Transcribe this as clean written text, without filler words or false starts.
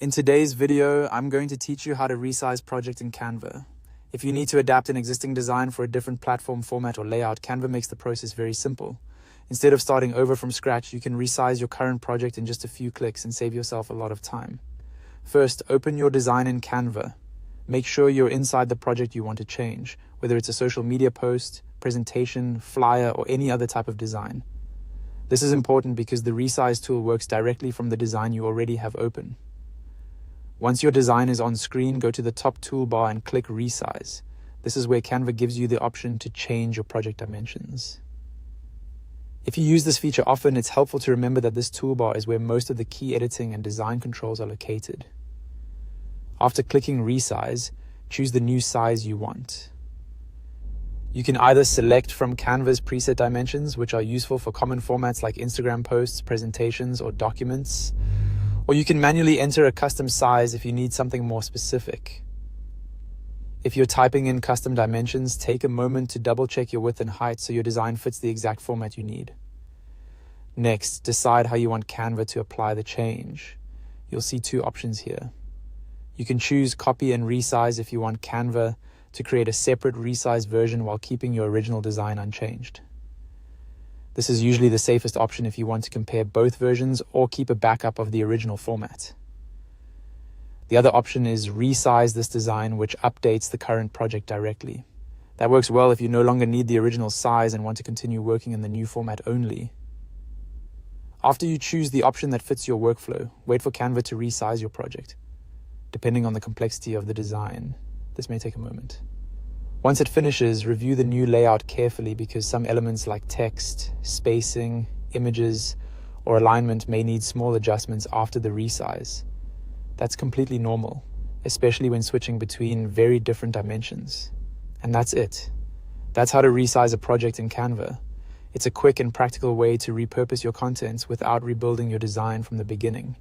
In today's video, I'm going to teach you how to resize project in Canva. If you need to adapt an existing design for a different platform, format, or layout, Canva makes the process very simple. Instead of starting over from scratch, you can resize your current project in just a few clicks and save yourself a lot of time. First, open your design in Canva. Make sure you're inside the project you want to change, whether it's a social media post, presentation, flyer, or any other type of design. This is important because the resize tool works directly from the design you already have open. Once your design is on screen, go to the top toolbar and click Resize. This is where Canva gives you the option to change your project dimensions. If you use this feature often, it's helpful to remember that this toolbar is where most of the key editing and design controls are located. After clicking Resize, choose the new size you want. You can either select from Canva's preset dimensions, which are useful for common formats like Instagram posts, presentations, or documents, or you can manually enter a custom size if you need something more specific. If you're typing in custom dimensions, take a moment to double check your width and height so your design fits the exact format you need. Next, decide how you want Canva to apply the change. You'll see two options here. You can choose copy and resize if you want Canva to create a separate resized version while keeping your original design unchanged. This is usually the safest option if you want to compare both versions or keep a backup of the original format. The other option is resize this design, which updates the current project directly. That works well if you no longer need the original size and want to continue working in the new format only. After you choose the option that fits your workflow, wait for Canva to resize your project. Depending on the complexity of the design, this may take a moment. Once it finishes, review the new layout carefully because some elements like text, spacing, images, or alignment may need small adjustments after the resize. That's completely normal, especially when switching between very different dimensions. And that's it. That's how to resize a project in Canva. It's a quick and practical way to repurpose your contents without rebuilding your design from the beginning.